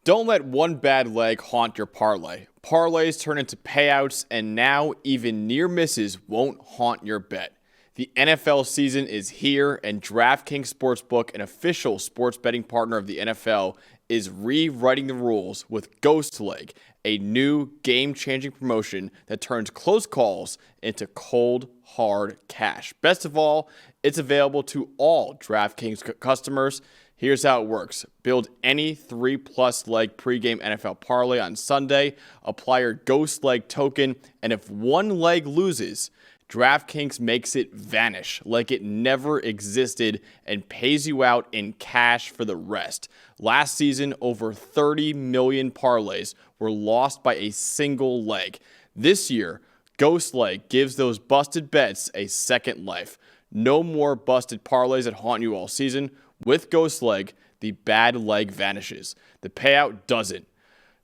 Don't let one bad leg haunt your parlay. Parlays turn into payouts, and now even near misses won't haunt your bet. The NFL season is here, and DraftKings Sportsbook, an official sports betting partner of the NFL, is rewriting the rules with Ghost Leg, a new game-changing promotion that turns close calls into cold, hard cash. Best of all, it's available to all DraftKings customers. Here's how it works. Build any 3+ leg pregame NFL parlay on Sunday, apply your Ghost Leg token, and if one leg loses, DraftKings makes it vanish like it never existed and pays you out in cash for the rest. Last season, over 30 million parlays were lost by a single leg. This year, Ghost Leg gives those busted bets a second life. No more busted parlays that haunt you all season. With Ghost Leg, the bad leg vanishes. The payout doesn't.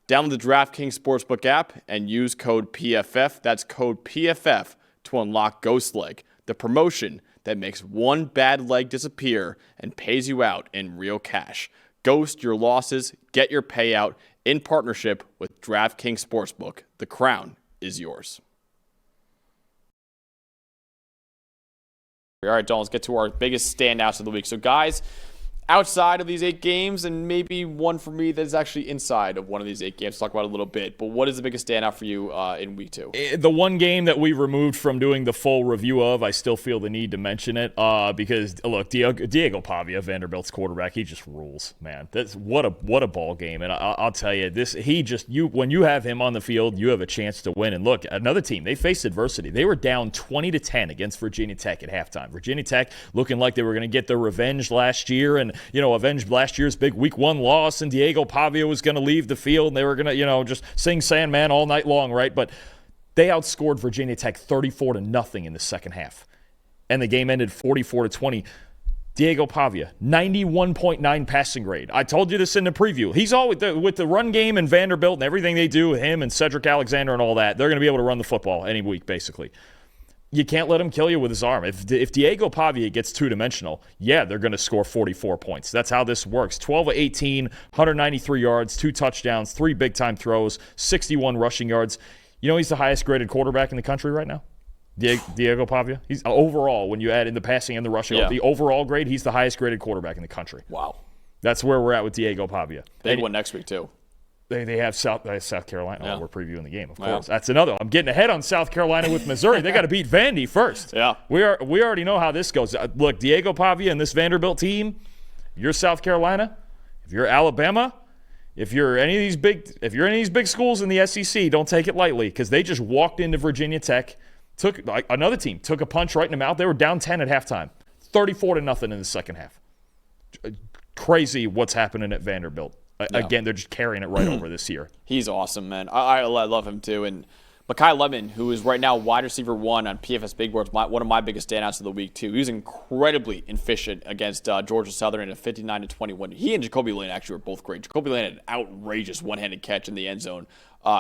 Download the DraftKings Sportsbook app and use code PFF. That's code PFF to unlock Ghost Leg, the promotion that makes one bad leg disappear and pays you out in real cash. Ghost your losses, get your payout in partnership with DraftKings Sportsbook. The crown is yours. All right, Dalton, let's get to our biggest standouts of the week. So, guys, outside of these 8 games, and maybe one for me that's actually inside of one of these 8 games, talk about it a little bit, but what is the biggest standout for you in week 2? The one game that we removed from doing the full review of, I still feel the need to mention it because, look, Diego Pavia, Vanderbilt's quarterback, he just rules, man. That's what a ball game, and I'll tell you, when you have him on the field, you have a chance to win. And look, another team, they faced adversity. They were down 20-10 against Virginia Tech at halftime. Virginia Tech looking like they were going to get their revenge last year and avenge last year's big week 1 loss, and Diego Pavia was going to leave the field, and they were going to, just sing Sandman all night long, right? But they outscored Virginia Tech 34-0 in the second half, and the game ended 44-20. Diego Pavia, 91.9 passing grade. I told you this in the preview. He's always, with the run game and Vanderbilt and everything they do, him and Cedric Alexander and all that, they're going to be able to run the football any week, basically. You can't let him kill you with his arm. If Diego Pavia gets two-dimensional, they're going to score 44 points. That's how this works. 12 of 18, 193 yards, 2 touchdowns, 3 big-time throws, 61 rushing yards. He's the highest-graded quarterback in the country right now, Diego Pavia. He's overall, when you add in the passing and the rushing, the overall grade, he's the highest-graded quarterback in the country. Wow. That's where we're at with Diego Pavia. Big one next week, too. They have South Carolina. Yeah. We're previewing the game, of course. That's another. I'm getting ahead on South Carolina with Missouri. They got to beat Vandy first. Yeah, we already know how this goes. Look, Diego Pavia and this Vanderbilt team. If you're South Carolina, if you're Alabama, if you're any of these big schools in the SEC, don't take it lightly because they just walked into Virginia Tech. Another team took a punch right in the mouth. They were down 10 at halftime, 34-0 in the second half. Crazy what's happening at Vanderbilt. Again, they're just carrying it right over this year. He's awesome, man. I love him, too. And Makai Lemon, who is right now wide receiver 1 on PFF Big Board, is one of my biggest standouts of the week, too. He was incredibly efficient against Georgia Southern in a 59-21. He and Jacoby Lane actually were both great. Jacoby Lane had an outrageous one-handed catch in the end zone,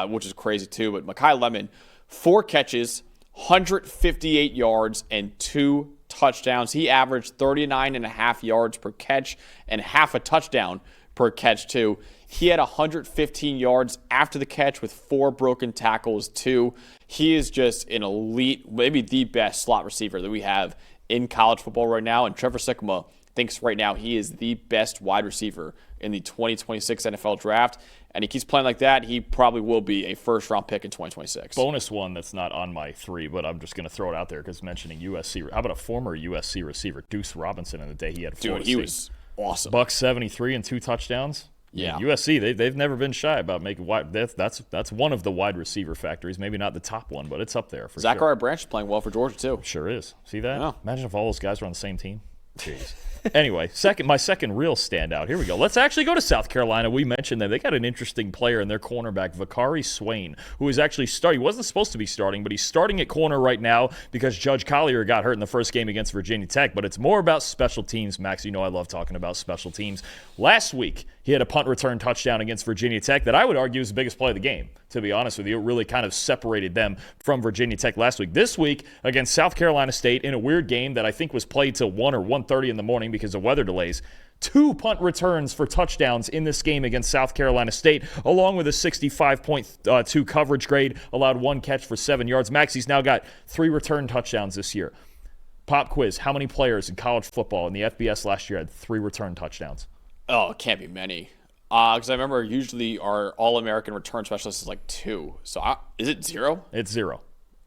which is crazy, too. But Makai Lemon, 4 catches, 158 yards, and 2 touchdowns. He averaged 39.5 yards per catch and half a touchdown per catch, too. He had 115 yards after the catch with 4 broken tackles, too. He is just an elite, maybe the best slot receiver that we have in college football right now. And Trevor Sikkema thinks right now he is the best wide receiver in the 2026 NFL draft. And he keeps playing like that, he probably will be a first-round pick in 2026. Bonus one that's not on my 3, but I'm just going to throw it out there because mentioning USC. How about a former USC receiver, Deuce Robinson, in the day he had 4? Dude, he was awesome. Buck 73 and 2 touchdowns. Yeah. USC, they've never been shy about making wide. That's one of the wide receiver factories. Maybe not the top one, but it's up there for Zachariah sure. Branch is playing well for Georgia, too. Sure is. See that? Yeah. Imagine if all those guys were on the same team. Jeez. Anyway, my second real standout. Here we go. Let's actually go to South Carolina. We mentioned them. They got an interesting player in their cornerback, Vicari Swain, who is actually starting. He wasn't supposed to be starting, but he's starting at corner right now because Judge Collier got hurt in the first game against Virginia Tech. But it's more about special teams, Max. You know I love talking about special teams. Last week, he had a punt return touchdown against Virginia Tech that I would argue is the biggest play of the game, to be honest with you. It really kind of separated them from Virginia Tech last week. This week, against South Carolina State, in a weird game that I think was played till 1 or 1:30 in the morning because of weather delays, 2 punt returns for touchdowns in this game against South Carolina State, along with a 65.2 coverage grade, allowed 1 catch for 7 yards. Maxi's now got 3 return touchdowns this year. Pop quiz, how many players in college football in the FBS last year had 3 return touchdowns? Oh, it can't be many. Because I remember usually our All-American return specialist is like 2. So is it 0? It's 0.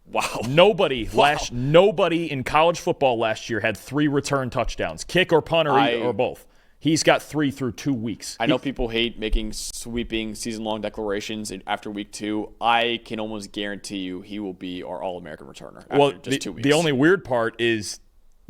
Wow. Nobody in college football last year had 3 return touchdowns, kick or punt or both. He's got 3 through 2 weeks. I know people hate making sweeping season-long declarations after week 2. I can almost guarantee you he will be our All-American returner after just 2 weeks. The only weird part is,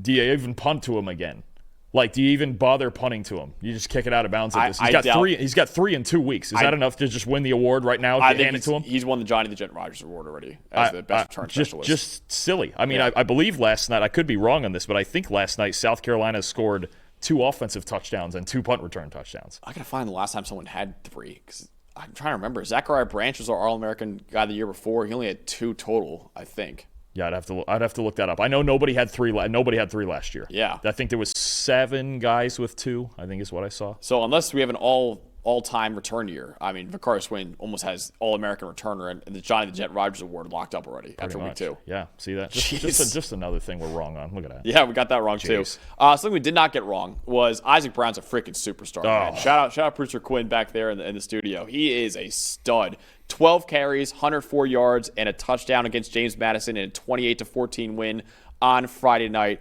do you even punt to him again? Like, do you even bother punting to him? You just kick it out of bounds at this. He's got 3 in 2 weeks. Is that enough to just win the award right now if you hand it to him? He's won the Johnny the Jet Rodgers award already as the best return specialist. Just silly. I mean, I believe last night, I could be wrong on this, but I think last night South Carolina scored 2 offensive touchdowns and 2 punt return touchdowns. I got to find the last time someone had 3 because I'm trying to remember. Zachariah Branch was our All-American guy the year before. He only had 2 total, I think. Yeah, I'd have to look that up. I know nobody had 3 last year. Yeah. I think there was 7 guys with 2, I think is what I saw. So unless we have an all-time return year, I mean, Vicari Swain almost has All-American returner and the Johnny the Jet Rodgers award locked up already after week 2. Yeah, see that? Just another thing we're wrong on. Look at that. Yeah, we got that wrong too. Something we did not get wrong was Isaac Brown's a freaking superstar. Man. Shout out producer Quinn back there in the studio. He is a stud. 12 carries, 104 yards, and a touchdown against James Madison in a 28-14 win on Friday night.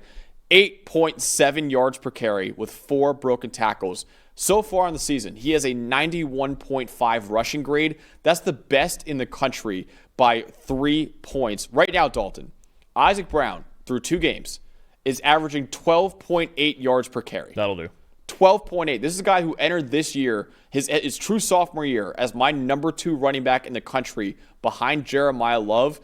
8.7 yards per carry with 4 broken tackles. So far in the season, he has a 91.5 rushing grade. That's the best in the country by 3 points. Right now, Dalton, Isaac Brown, through 2 games, is averaging 12.8 yards per carry. That'll do. 12.8. This is a guy who entered this year, his true sophomore year, as my number 2 running back in the country behind Jeremiah Love.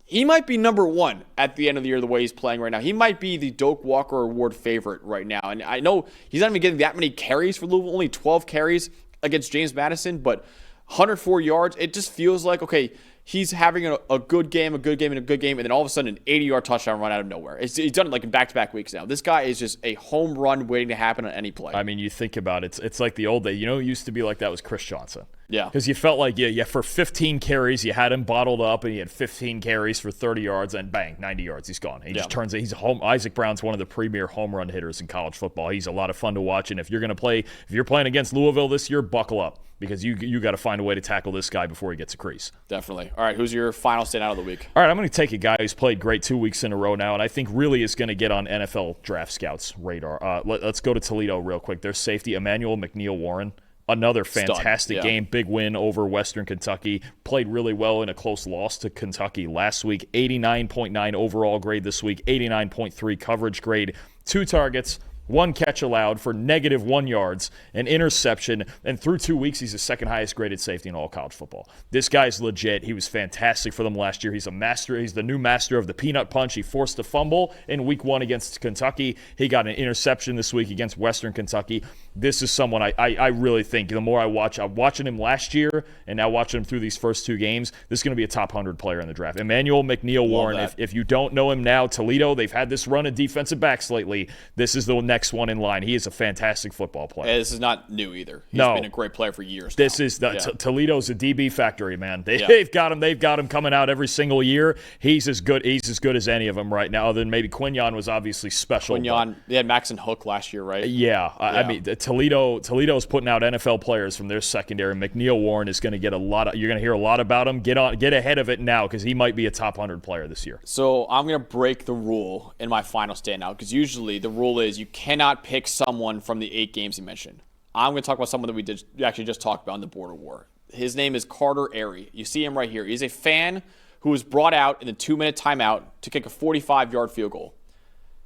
He might be number 1 at the end of the year the way he's playing right now. He might be the Doak Walker Award favorite right now. And I know he's not even getting that many carries for Louisville, only 12 carries against James Madison, but 104 yards. It just feels like, okay, he's having a good game, and then all of a sudden an 80-yard touchdown run out of nowhere. He's done it like in back-to-back weeks now. This guy is just a home run waiting to happen on any play. I mean, you think about it. It's like the old day. You know, it used to be like that was Chris Johnson. Yeah. Because you felt like, for 15 carries, you had him bottled up, and he had 15 carries for 30 yards, and bang, 90 yards. He's gone. He just turns it. He's Isaac Brown's one of the premier home run hitters in college football. He's a lot of fun to watch, and if you're playing against Louisville this year, buckle up. Because you got to find a way to tackle this guy before he gets a crease. Definitely. All right, who's your final standout of the week? All right, I'm going to take a guy who's played great 2 weeks in a row now, and I think really is going to get on NFL Draft Scouts' radar. Let's go to Toledo real quick. Their safety, Emmanuel McNeil-Warren. Another fantastic game, big win over Western Kentucky. Played really well in a close loss to Kentucky last week. 89.9 overall grade this week, 89.3 coverage grade. 2 targets, 1 catch allowed for -1 yards, an interception, and through 2 weeks, he's the second highest graded safety in all college football. This guy's legit. He was fantastic for them last year. He's a master. He's the new master of the peanut punch. He forced a fumble in week 1 against Kentucky. He got an interception this week against Western Kentucky. This is someone I really think, the more I'm watching him last year and now watching him through these first 2 games, this is going to be a top 100 player in the draft. Emmanuel McNeil-Warren, if you don't know him now, Toledo, they've had this run of defensive backs lately. This is the next one in line. He is a fantastic football player. Yeah, this is not new either. He's been a great player for years now. This is Toledo's a DB factory, man. They've got him coming out every single year. He's as good as any of them right now, other than maybe Quinyon was obviously special. They had Max and Hook last year, right? I mean, Toledo's putting out NFL players from their secondary. McNeil-Warren is going to get you're going to hear a lot about him. Get ahead of it now because he might be a top 100 player this year. So I'm going to break the rule in my final standout because usually the rule is you cannot pick someone from the 8 games you mentioned. I'm going to talk about someone that we actually just talked about in the border war. His name is Carter Arey. You see him right here. He's a fan who was brought out in the 2-minute timeout to kick a 45-yard field goal.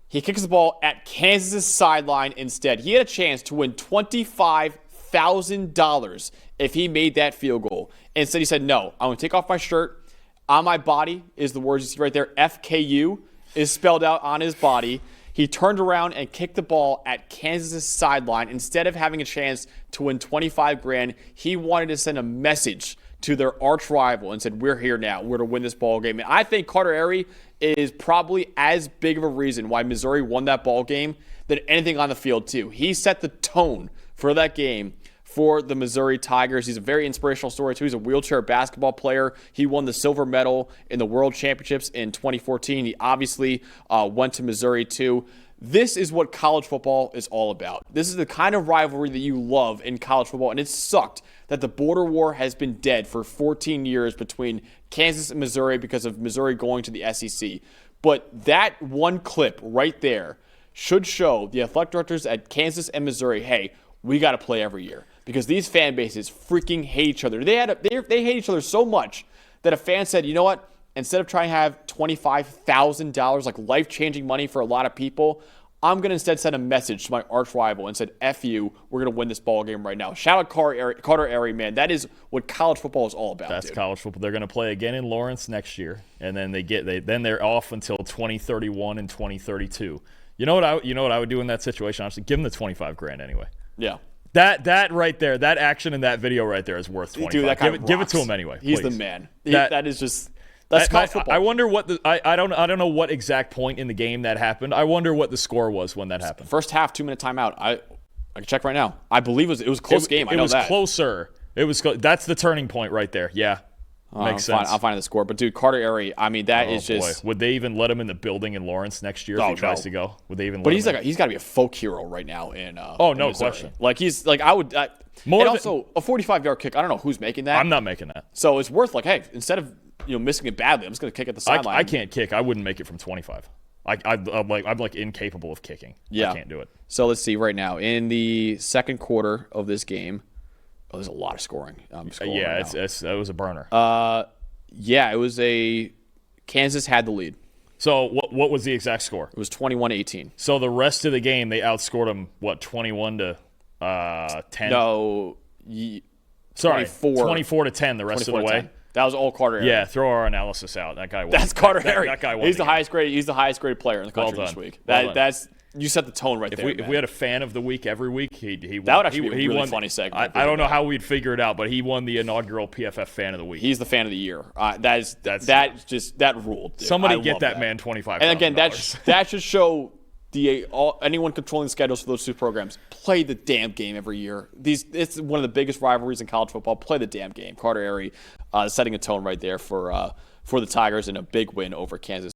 He kicks the ball at Kansas' sideline instead. He had a chance to win $25,000 if he made that field goal. Instead, he said, no, I'm going to take off my shirt. On my body is the words you see right there. FKU is spelled out on his body. He turned around and kicked the ball at Kansas' sideline. Instead of having a chance to win $25,000, he wanted to send a message to their arch rival and said, we're here now. We're to win this ball game. And I think Carter Arey is probably as big of a reason why Missouri won that ball game than anything on the field, too. He set the tone for that game for the Missouri Tigers. He's a very inspirational story, too. He's a wheelchair basketball player. He won the silver medal in the World Championships in 2014. He obviously went to Missouri, too. This is what college football is all about. This is the kind of rivalry that you love in college football, and it sucked that the border war has been dead for 14 years between Kansas and Missouri because of Missouri going to the SEC. But that one clip right there should show the athletic directors at Kansas and Missouri, hey, we got to play every year. Because these fan bases freaking hate each other. They hate each other so much that a fan said, you know what? Instead of trying to have $25,000, like life-changing money for a lot of people, I'm going to instead send a message to my arch rival and said, F you, we're going to win this ball game right now. Shout out Carter Arey, man. That is what college football is all about. That's college football. They're going to play again in Lawrence next year, and then they're off until 2031 and 2032. You know what I would do in that situation? Honestly, give them the $25,000 anyway. Yeah. That right there, that action in that video right there is worth $25,000. Dude, that guy give it to him anyway. He's please. the man. That is just that's college football. I wonder what I don't know what exact point in the game that happened. I wonder what the score was when that happened. First half, 2-minute timeout. I can check right now. I believe it was a close game. I know that. It was closer. It was that's the turning point right there. Yeah. Makes sense. I'll find the score. But, dude, Carter Arey, I mean, that is just. Boy. Would they even let him in the building in Lawrence next year if he tries to go? Would they even let him But he's got to be a folk hero right now in no Missouri. question. Like, he's like, I would. And also, a 45-yard kick, I don't know who's making that. I'm not making that. So it's worth, like, hey, instead of missing it badly, I'm just going to kick at the sideline. I can't kick. I wouldn't make it from 25. I'm incapable of kicking. Yeah. I can't do it. So let's see right now. In the second quarter of this game, there's a lot of scoring. That was a burner. Yeah, it was Kansas had the lead. So what was the exact score? It was 21-18. So the rest of the game, they outscored them, 21-10? No, 24-10 the rest of the way. 10. That was all Carter Arey. Yeah, throw our analysis out. That guy won. That's Carter Arey. That guy won. He's the highest graded player in the country this week. That's you set the tone right there. If we had a fan of the week every week, he won. That would actually be a really funny segment. I don't know how we'd figure it out, but he won the inaugural PFF fan of the week. He's the fan of the year. That ruled. Dude. Somebody get that man $25,000. And again, that should show anyone controlling the schedules for those two programs. Play the damn game every year. It's one of the biggest rivalries in college football. Play the damn game. Carter Arey setting a tone right there for the Tigers in a big win over Kansas.